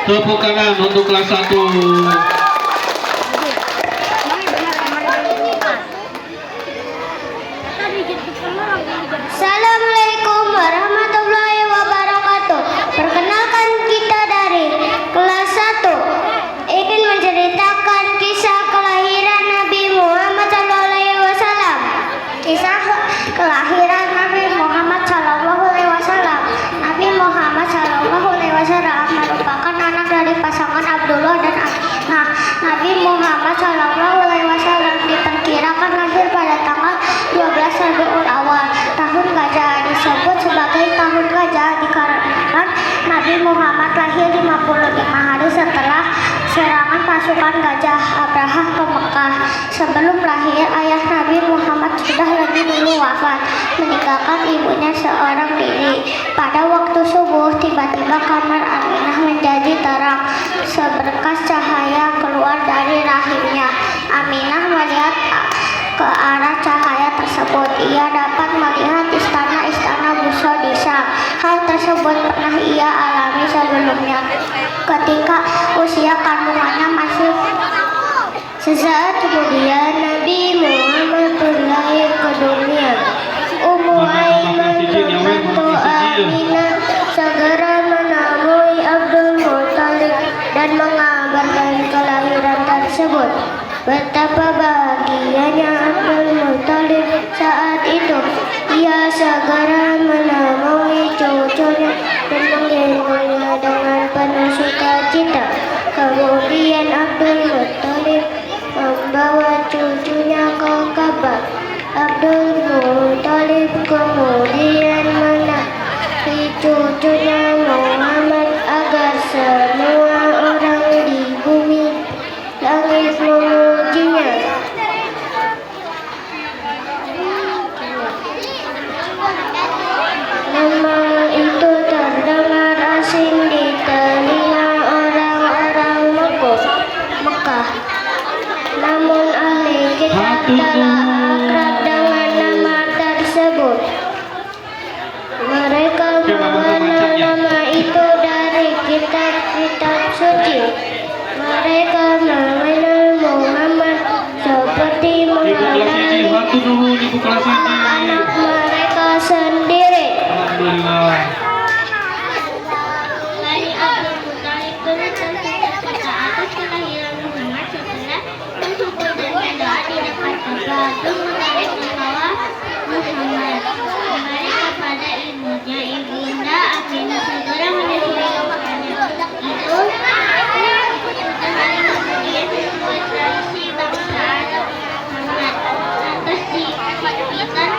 Tepuk tangan untuk kelas 1. Assalamualaikum warahmatullahi wabarakatuh. Perkenalkan kita dari kelas 1 ingin menceritakan kisah kelahiran Nabi Muhammad SAW. Kisah kelahiran Nabi Muhammad SAW. Nabi Muhammad SAW merupakan anak dari pasangan Abdullah dan Aminah. Nabi Muhammad SAW diperkirakan lahir pada tanggal 12 Rabiul Awal. Tahun gajah disebut sebagai tahun gajah dikarenakan Nabi Muhammad lahir 55 hari setelah serangan pasukan gajah Abraha ke Mekah. Sebelum lahir, ayah Nabi Muhammad sudah lebih dulu wafat, meninggalkan ibunya seorang diri. Pada waktu subuh, tiba-tiba kamar Aminah menjadi terang. Seberkas cahaya keluar dari rahimnya. Aminah melihat ke arah cahaya tersebut. Ia dapat melihat istana-istana Busra di Syam. Hal tersebut pernah ia alami sebelumnya ketika usia kandungannya masih. Sesaat kemudian Nabi Muhammad lahir ke dunia. Ummu Aiman membantu Aminah segera menemui Abdul Muthalib dan mengabarkan kelahiran tersebut. Betapa bahagianya Abdul Muthalib saat itu. Ia segera menemui cucunya dan menggendongnya dengan penuh sukacita. Kemudian Abdul Muthalib membawa cucunya ke Ka'bah. Abdul Muthalib kemudian menarik cucunya Muhammad agar semua orang di bumi langit memujinya. Nama itu terdengar asing di telinga orang-orang Mekah. Namun ahli kitab telah akrab dengan nama tersebut. Mereka mengenal nama itu dari kitab-kitab suci. Mereka mengenal Muhammad seperti mengenali anak mereka sendiri. Alhamdulillah. Dari Abdul Muthalib berita sukacita atas kelahiran Muhammad setelah bersyukur dan berdoa di dekat Ka'bah. Abdul Muthalib membawa Muhammad kembali kepada ibunya. Ibunda Aminah segera menyusui putranya itu. Kemudian membuat tradisi bangsa Arab Muhammad lantas dikitar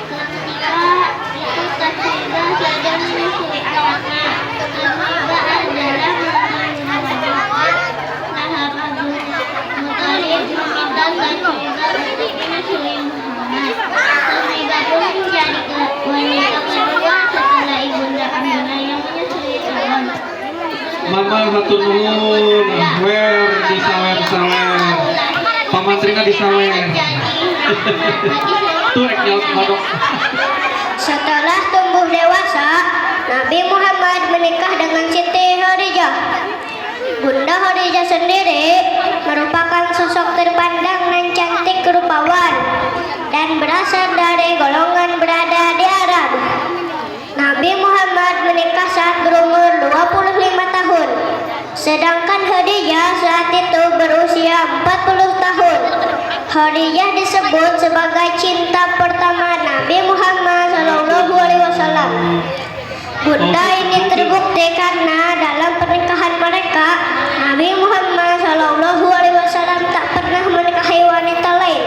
ketika itu Tathibah sedang menyusui anaknya. Tathibah adalah mama Lahab. Abdul Muthalib meminta Tathibah untuk menyusui Muhammad. Tathibah pun menjadi wanita kedua setelah ibunda Aminah yang menyusui calon. Mama hatur nuhun, wer di sawer-sawer. Pamantrina di sawer. Tuh rek nyaut kodok. Setelah tumbuh dewasa, Nabi Muhammad menikah dengan Siti Khadijah. Bunda Khadijah sendiri merupakan sosok terpandang dan cantik rupawan dan berasal dari golongan berada di Arab. Nabi Muhammad menikah saat berumur 25 tahun, sedangkan Khadijah saat itu berusia 40 tahun. Khadijah disebut sebagai cinta pertama Nabi Muhammad SAW. Bunda ini terbukti karena dalam pernikahan mereka, Nabi Muhammad SAW tak pernah menikahi wanita lain.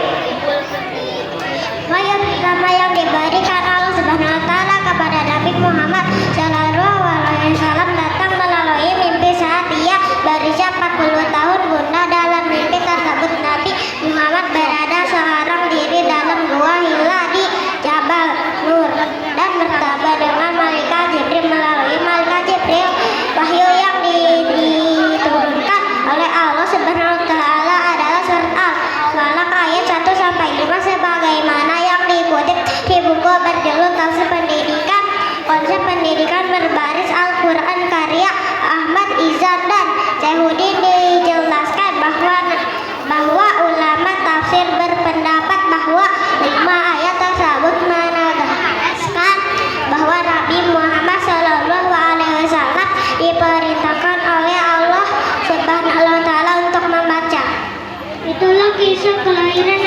Ayat pertama yang diberikan Allah Subhanahu wa Ta'ala kepada Nabi Muhammad SAW datang melalui mimpi saat ia berusia 40 tahun. Bunda dalam mimpi tersebut Nabi Muhammad berada seorang diri dalam gua Hira di Jabal Nur dan bertemu dengan malaikat Jibril. Melalui malaikat Jibril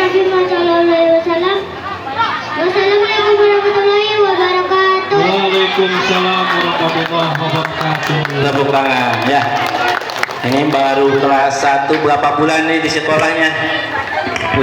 Nabi Muhammad SAW. Wassalamualaikum warahmatullahi wabarakatuh. Waalaikumsalam warahmatullahi wabarakatuh. Tepuk tangan ya. Ini baru kelas 1, berapa bulan nih di sekolahnya?